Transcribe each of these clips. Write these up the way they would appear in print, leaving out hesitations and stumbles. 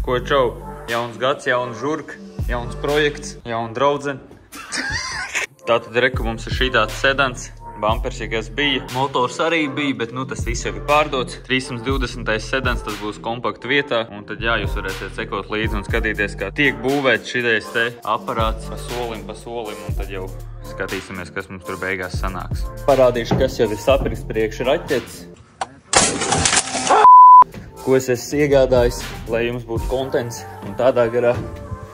Ko čau? Jauns gads, jauna žurka, jauns projekts, jauna draudzene. Tātad reku mums ir šī tāds sedans. Bumpers, ja kas bija. Motors arī bija, bet nu tas viss jau ir pārdots. 320. sedans, tas būs kompaktu vietā. Un tad jā, jūs varēsiet sekot līdzi un skatīties, kā tiek būvēts šitais te aparāts pa solim. Un tad jau skatīsimies, kas mums tur beigās sanāks. Parādīšu, kas jau ir sapirks priekš raķetes. Ko es esmu iegādājis, lai jums būtu kontents un tādā garā.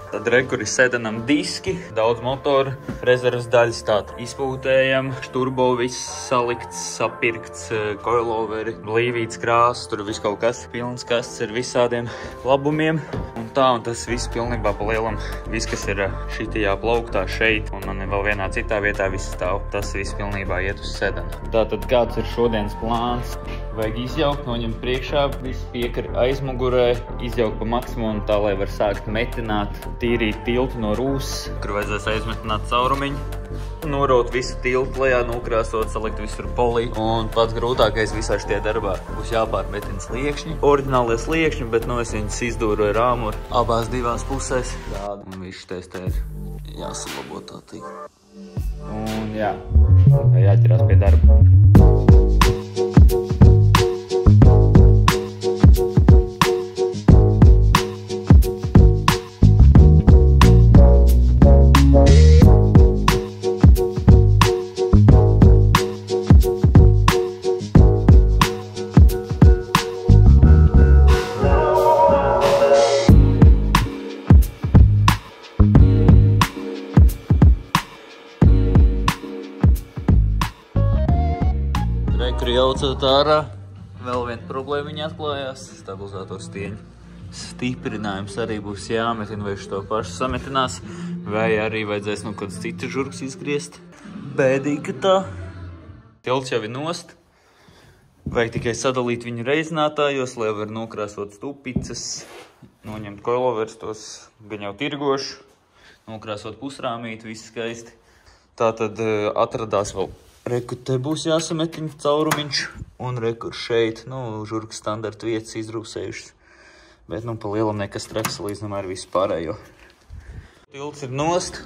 Tad rekur ir sedanam diski, daudz motoru, rezervas daļas tātad izpūtējam, turbo viss salikts, sapirkts, coiloveri, blīvīts krāsas, tur viss kaut kas, pilns kasts ar visādiem labumiem. Un tā, un tas viss pilnībā pa lielam, viss, kas ir šitajā plauktā šeit, un man vēl vienā citā vietā viss stāv, tas viss pilnībā iet uz sedanu. Tātad kāds ir šodienas plāns? Vajag izjaukt, noņemt priekšā, visu piekari aizmugurē, izjaukt pa maksimumu tā, lai var sākt metināt, tīrīt tiltu no rūsas, kur vajadzēs aizmetināt caurumiņu, noraut visu tiltu lejā, nokrāsot, salikt visur polī. Un pats grūtākais visā šitie darbā būs jāpārmetina sliekšņi. Oriģinālie sliekšņi, bet nu es viņus izdūroju rāmu abās divās pusēs. Un viss šitais te ir jāsalabo tā tik. Un jā, jāķerās pie darba. Rekuri jaucot ārā, vēl viena problēma viņa atklājās, stabilizators stieņu stiprinājums arī būs jāmetina, vai šo pašu sametinās, vai arī vajadzēs nu kāds citas žurks izgriezt. Bēdīgi, ka tā. Tilts jau ir nost, vajag tikai sadalīt viņu reizinātājos, lai var nokrāsot stupicas, noņemt coilovers, tos gan jau tirgošu, nokrāsot pusrāmīt, viss skaisti. Tātad atradās vēl. Rekur te būs jāsametiņa caurumiņš, un rekur šeit, nu, žurkas standarta vietas izrūsējušas. Bet, nu, pa lielam nekas traks salīdzinām ar visu pārējo. Tilts ir nost,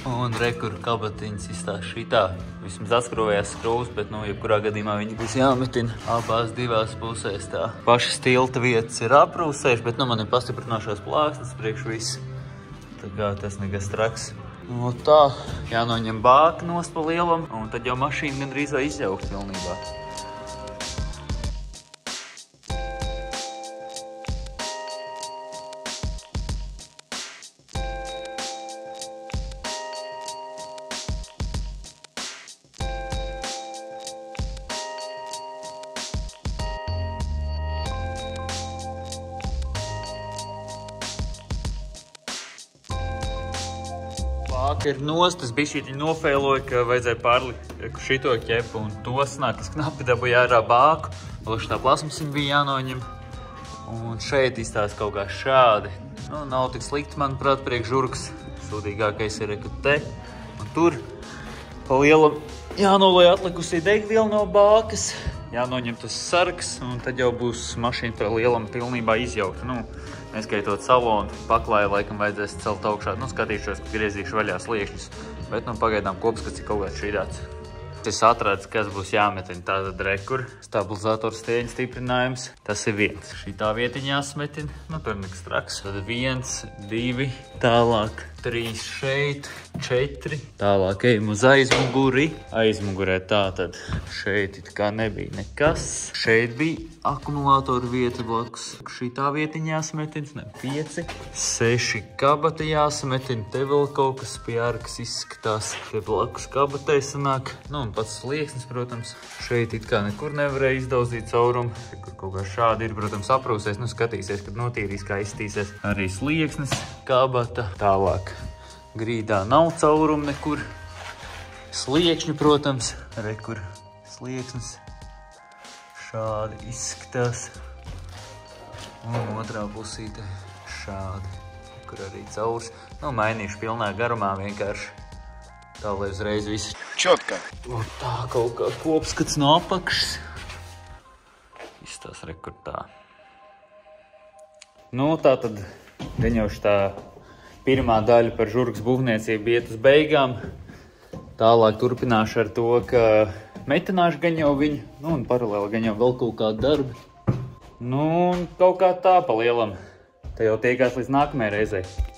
un rekur kabatiņas izstās šitā. Vismaz atskrovējās skrūvas, bet, nu, jebkurā gadījumā viņi būs jāmetina abās divās pusēs tā. Pašas tilta vietas ir aprūsējuši, bet, nu, man ir pastiprināšās plāksnes priekš visu. Tā kā tas nekas traks. No tā, jānoņem bāka nost pa lielam, un tad jau mašīna gandrīz vai izjaukt pilnībā. Bāka ir nost, es bišķīti nofēloju, ka vajadzēja pārlikt šito ķepu un to snāk, es knapi dabūju ārā bāku, vēl šitā plasmasiņa bija jānoņem. Un šeit izstās kaut kā šādi. Nu, nav tik slikti, manuprāt, priekš žurkas. Sūdīgākais ir reku te. Un tur pa lielam jānoloj atlikusī degviela no bākas, jānoņem tas sargs, un tad jau būs mašīna pa lielam pilnībā izjaukta. Nu, neskaitot salonu, paklāju laikam vajadzēs celt augšā. Nu, skatīšos, ka griezīšu vaļā sliekšņus. Bet, nu, pagaidām kopskats ir kaut kāds šīdāts. Es atradu, kas būs jāmetina. Tātad rekur, stabilizators stieņa stiprinājums. Tas ir viens. Šitā vietiņā jāsmetina. Nu, tur nekas traks. Tad 1, 2, tālāk 3 šeit, 4. Tālāk ejam uz aizmuguri. Aizmugurē tātad šeit it kā nebija nekas. Šeit bija akumulātoru vieta blakus. Šitā vietiņā jāsmetina, 5. 6 kabata jāsmetina. Te vēl kaut kas pie ārkas izskatās. Te blakus kabatei sanāk. Nu, un pats slieksnis, protams. Šeit it kā nekur nevarēja izdaudzīt caurumu. Kur kaut kā šādi ir, protams, aprūsēs. Nu, skatīsies, kad notīrīs, kā izstīsies. Arī slieksnis, kabata. Tālāk. Grīdā nav caurumu nekur. Sliekšņi, protams. Rekur slieksnis. Šādi izskatās. Un otrā pusīte šādi. Kur arī caurs. Nu, mainīšu pilnā garumā vienkārši. Tā, lai uzreiz viss. Čotka. Tā, kaut kā kopskats no apakšas. Izstās rekordā. Nu, tā tad gan jau tā pirmā daļa par žurgas būvniecību iet uz beigām. Tālāk turpināšu ar to, ka metināšu gan jau viņu, nu, un paralēli gan jau vēl kaut kādu darbu. Nu, kaut kā tā pa lielam. Te jau tiekās līdz nākamajai reizei.